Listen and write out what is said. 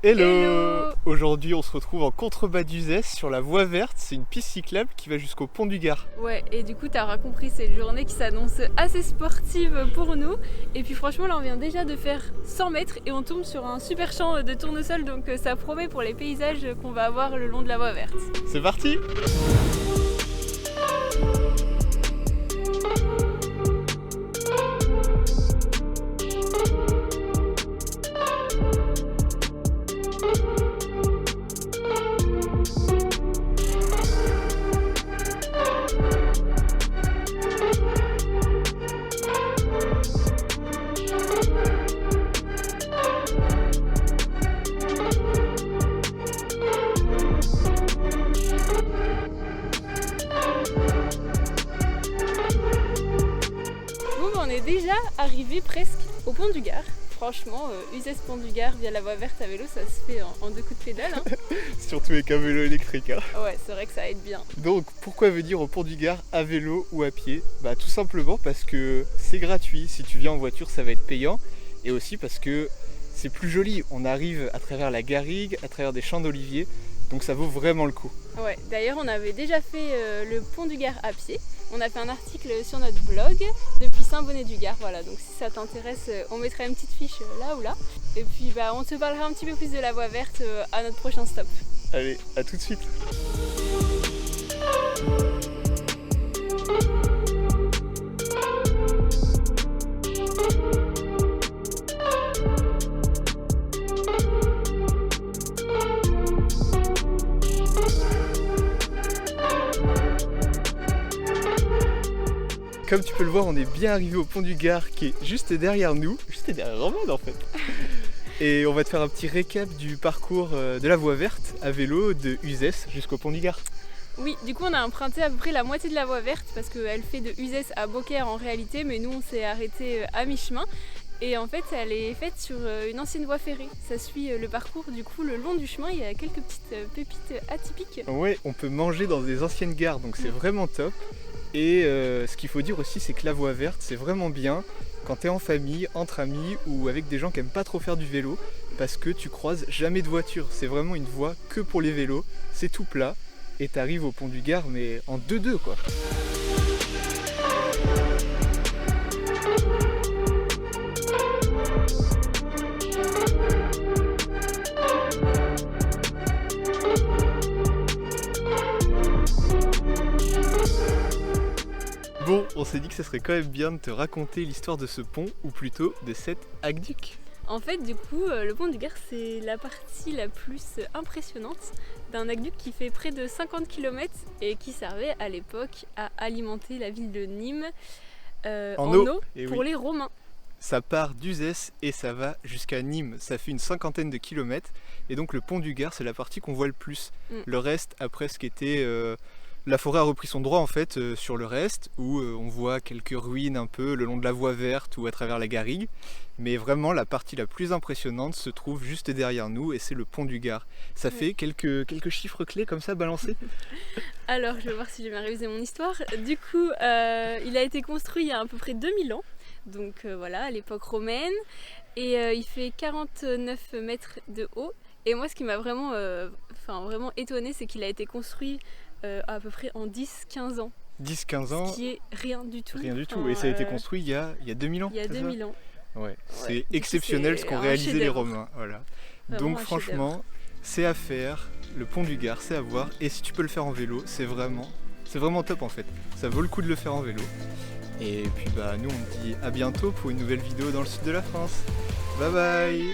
Hello! Hello! Aujourd'hui on se retrouve en contrebas d'Uzès sur la voie verte, c'est une piste cyclable qui va jusqu'au pont du Gard. Ouais, et du coup t'auras compris, c'est une journée qui s'annonce assez sportive pour nous. Et puis franchement là on vient déjà de faire 100 mètres et on tombe sur un super champ de tournesol, donc ça promet pour les paysages qu'on va avoir le long de la voie verte. C'est parti! On est déjà arrivé presque au pont du Gard. Franchement, Uzès pont du Gard via la voie verte à vélo, ça se fait en deux coups de pédale. Hein. Surtout avec un vélo électrique. Hein. Ouais, c'est vrai que ça aide bien. Donc pourquoi venir au pont du Gard à vélo ou à pied? Bah tout simplement parce que c'est gratuit, si tu viens en voiture ça va être payant. Et aussi parce que c'est plus joli, on arrive à travers la garrigue, à travers des champs d'oliviers, donc ça vaut vraiment le coup. Ouais, d'ailleurs on avait déjà fait le pont du Gard à pied. On a fait un article sur notre blog depuis Saint-Bonnet-du-Gard, voilà, donc si ça t'intéresse, on mettra une petite fiche là ou là. Et puis on te parlera un petit peu plus de la voie verte à notre prochain stop. Allez, à tout de suite. Comme tu peux le voir, on est bien arrivé au pont du Gard qui est juste derrière nous, juste derrière Romain en fait. Et on va te faire un petit récap du parcours de la voie verte à vélo de Uzès jusqu'au pont du Gard. Oui, du coup on a emprunté à peu près la moitié de la voie verte parce qu'elle fait de Uzès à Beaucaire en réalité, mais nous on s'est arrêté à mi-chemin. Et en fait elle est faite sur une ancienne voie ferrée. Ça suit le parcours, du coup le long du chemin il y a quelques petites pépites atypiques. Ouais, on peut manger dans des anciennes gares, donc c'est vraiment top. Et ce qu'il faut dire aussi, c'est que la voie verte, c'est vraiment bien quand t'es en famille, entre amis ou avec des gens qui aiment pas trop faire du vélo, parce que tu croises jamais de voiture. C'est vraiment une voie que pour les vélos, c'est tout plat, et t'arrives au pont du Gard, mais en 2-2 quoi. Bon, on s'est dit que ça serait quand même bien de te raconter l'histoire de ce pont, ou plutôt de cet aqueduc. En fait, du coup, le pont du Gard, c'est la partie la plus impressionnante d'un aqueduc qui fait près de 50 km et qui servait à l'époque à alimenter la ville de Nîmes en eau pour les Romains. Ça part d'Uzès et ça va jusqu'à Nîmes, ça fait une 50aine de kilomètres, et donc le pont du Gard, c'est la partie qu'on voit le plus. Le reste, après ce qui était... La forêt a repris son droit en fait sur le reste, où on voit quelques ruines un peu le long de la voie verte ou à travers la garrigue. Mais vraiment la partie la plus impressionnante se trouve juste derrière nous et c'est le pont du Gard. Ça fait quelques chiffres clés comme ça balancés. Alors je vais voir si j'ai bien révisé mon histoire. Du coup il a été construit il y a à peu près 2000 ans. Donc voilà, à l'époque romaine. Et il fait 49 mètres de haut. Et moi ce qui m'a vraiment étonnée, c'est qu'il a été construit à peu près en 10-15 ans. 10-15 ans. Ce qui est rien du tout. Rien du tout. Et ça a été construit il y a 2000 ans. Il y a 2000 ans. Ouais, c'est exceptionnel ce qu'ont réalisé les Romains. Voilà. Donc franchement, c'est à faire. Le pont du Gard, c'est à voir. Et si tu peux le faire en vélo, c'est vraiment top en fait. Ça vaut le coup de le faire en vélo. Et puis nous on dit à bientôt pour une nouvelle vidéo dans le sud de la France. Bye bye.